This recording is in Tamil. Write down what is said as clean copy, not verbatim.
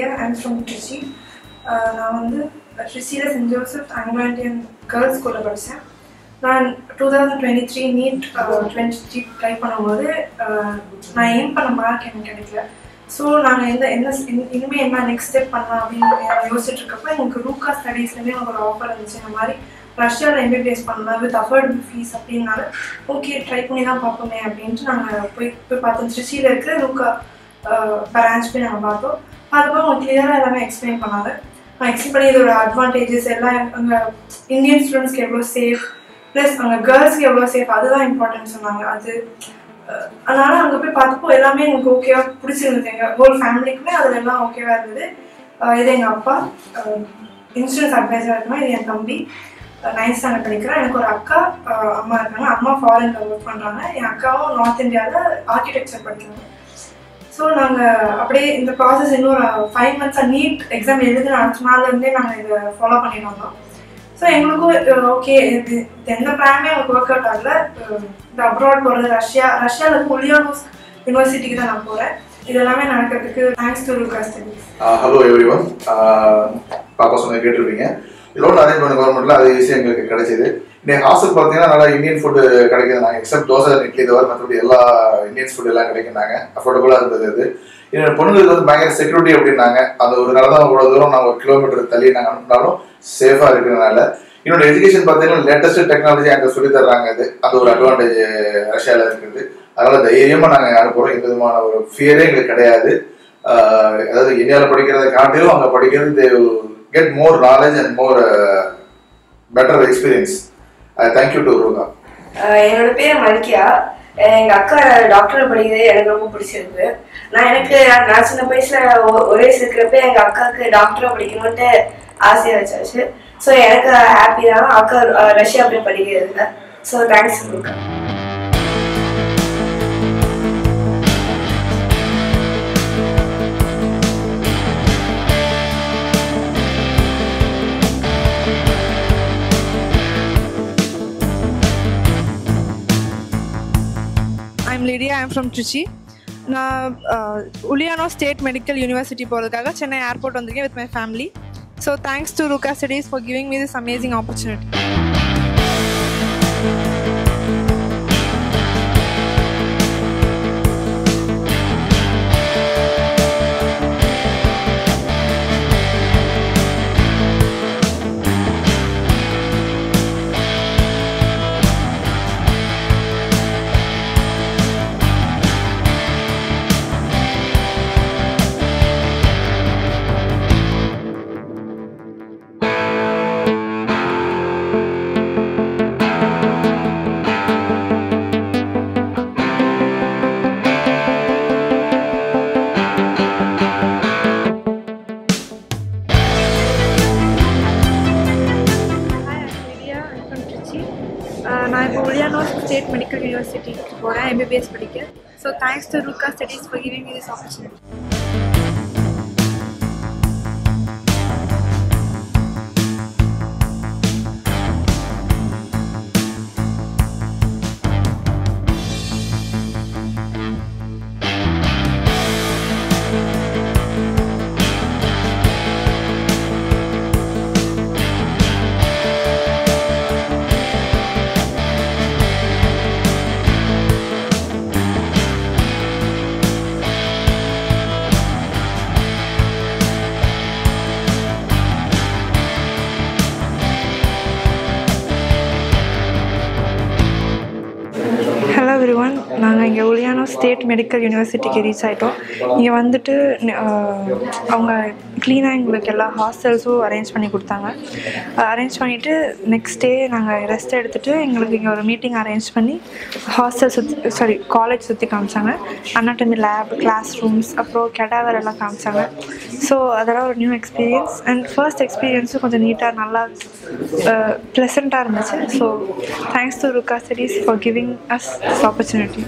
Lydia. I'm from Trichy. நான் வந்து ட்ரிச்சியில் saint Joseph Anglo Indian girls ஸ்கூலில் படித்தேன். நான் 2023 நீட் 23 ட்ரை பண்ணும்போது நான் எய்ம் பண்ண மார்க் எனக்கு கிடைக்கல. ஸோ நாங்கள் இனிமேல் என்ன நெக்ஸ்ட் ஸ்டெப் பண்ணலாம் அப்படின்னு யோசிச்சுட்டு இருக்கப்போ எங்களுக்கு ரூகா ஸ்டடீஸ்லேருந்து எனக்கு ஒரு ஆஃபர் இருந்துச்சு. இந்த மாதிரி ரஷ்யாவில் MBBS பண்ணலாம் வித் அஃபோர்டபுள் ஃபீஸ் அப்படின்னால ஓகே ட்ரை பண்ணி தான் பார்ப்போமே அப்படின்ட்டு நாங்கள் போய் பார்த்தோம். ட்ரிச்சியில் இருக்கிற ரூகா பிரான்ச் போய் நாங்கள் பார்த்தோம். அதுக்கப்புறம் அவங்க கிளியராக எல்லாமே எக்ஸ்பிளைன் பண்ணாங்க. எக்ஸ்பிளைன் பண்ணி இதோட அட்வான்டேஜஸ் எல்லாம் அங்கே இந்தியன் ஸ்டூடெண்ட்ஸ்க்கு எவ்வளோ சேஃப் ப்ளஸ் அங்கே கேர்ள்ஸ்க்கு எவ்வளோ சேஃப் அதுதான் இம்பார்ட்டன்ட் சொன்னாங்க. அதனால் அங்கே போய் பார்த்தப்போ எல்லாமே எனக்கு ஓகேவாக பிடிச்சிருந்தது. எங்கள் ஹோல் ஃபேமிலிக்குமே அதில் எல்லாம் ஓகேவாக இருந்தது. இது எங்கள் அப்பா இன்சூரன்ஸ் அட்வைஸராக இருக்கணும். இது என் தம்பி 9th ஸ்டாண்டர்ட் படிக்கிறேன். எனக்கு ஒரு அக்கா அம்மா இருக்காங்க. அம்மா ஃபாரினில் ஒர்க் பண்ணுறாங்க. என் அக்காவும் நார்த் இந்தியாவில் ஆர்கிடெக்சர் படிக்கிறாங்க. ஸோ நாங்கள் அப்படியே இந்த ப்ராசஸ் இன்னொரு 5 months நீட் எக்ஸாம் எழுதுன அடுத்த நாள்லேருந்தே நாங்கள் இதை ஃபாலோ பண்ணிட்டு வந்தோம். ஸோ எங்களுக்கும் ஓகே இது எந்த பிளானுமே எனக்கு ஒர்க் அவுட் ஆகல. இந்த அப்ராட் போகிறது ரஷ்யாவில் இருந்து உலியானோஸ் யூனிவர்சிட்டிக்கு தான் நான் போகிறேன். இது எல்லாமே நடக்கிறதுக்கு thanks to Ruka studies. Hello everyone, பாப்பா சொன்ன கேட்டிருப்பீங்க. லோன் அரேஞ்ச் பண்ண கவர்மெண்ட்டில் அது ஈஸியாக எங்களுக்கு கிடைச்சிது. இன்னைக்கு ஹாஸ்டல் பார்த்தீங்கன்னா நல்லா இந்தியன் ஃபுட்டு கிடைக்குது. நாங்கள் எக்ஸப்ட் தோசை இட்லி தவிர மற்றபடி எல்லா இந்தியன் ஃபுட் எல்லாம் கிடைக்குனாங்க. அஃபோர்டபுளாக இருந்தது. அது என்னோட பொண்ணுங்களுக்கு வந்து பயங்கர செக்யூரிட்டி அப்படின்னாங்க. அந்த ஒரு நாள் தான் இவ்வளோ தூரம் நாங்கள் 1 கிலோமீட்டர் தள்ளி நாங்கள் அனுப்பினாலும் சேஃபாக இருக்கிறதுனால என்னோட எஜுகேஷன் பார்த்தீங்கன்னா லேட்டஸ்ட் டெக்னாலஜி அங்கே சொல்லி தர்றாங்க. அது ஒரு அட்வான்டேஜ் ரஷ்யாவில் இருக்குது. அதனால் தைரியமாக நாங்கள் அனுப்புகிறோம். எந்த விதமான ஒரு ஃபியரே எங்களுக்கு கிடையாது. அதாவது இந்தியாவில் படிக்கிறத காட்டிலும் அங்கே படிக்கிறது get more knowledge and more better experience. Thank you to Ruka. என்னோட பேர் மல்கியா. எங்கள் அக்கா டாக்டர் படிக்கிறது எனக்கு ரொம்ப பிடிச்சிருக்கு. நான் சின்ன வயசில் ஒரே இருக்கிறப்ப எங்கள் அக்காவுக்கு டாக்டராக படிக்கணும்ட்டு ஆசையாக வச்சாச்சு. ஸோ எனக்கு ஹாப்பி தான் அக்கா ரஷ்யா போய் படிக்கிறதுல. So thanks Ruka. I'm Lydia. I'm from Trichy. நான் உலியானோ ஸ்டேட் மெடிக்கல் யூனிவர்சிட்டி போகிறதுக்காக சென்னை ஏர்போர்ட் வந்திருக்கேன் with my family. So thanks to Rooka Studies for giving me this amazing opportunity. நான் இப்போ உலியானோ ஸ்டேட் மெடிக்கல் யூனிவர்சிட்டிக்கு போகிறேன் MBBS படிக்க. So thanks to Ruka studies for giving me this opportunity. Hello everyone, நாங்கள் இங்கே உலியானோ ஸ்டேட் மெடிக்கல் யூனிவர்சிட்டிக்கு ரீச் ஆகிட்டோம். இங்கே வந்துட்டு அவங்க க்ளீனாக எங்களுக்கு எல்லா ஹாஸ்டல்ஸும் அரேஞ்ச் பண்ணி கொடுத்தாங்க. அரேஞ்ச் பண்ணிவிட்டு நெக்ஸ்ட் டே நாங்கள் ரெஸ்ட் எடுத்துகிட்டு எங்களுக்கு இங்கே ஒரு மீட்டிங் அரேஞ்ச் பண்ணி காலேஜ் சுற்றி காமிச்சாங்க. அனாட்டமி லேப், கிளாஸ் ரூம்ஸ், அப்புறம் கெடாவர் எல்லாம் காமிச்சாங்க. ஸோ அதெல்லாம் ஒரு நியூ எக்ஸ்பீரியன்ஸ். அண்ட் ஃபர்ஸ்ட் எக்ஸ்பீரியன்ஸும் கொஞ்சம் நீட்டாக நல்லா ப்ளசண்ட்டாக இருந்துச்சு. So thanks to Ruka studies for giving us this opportunity.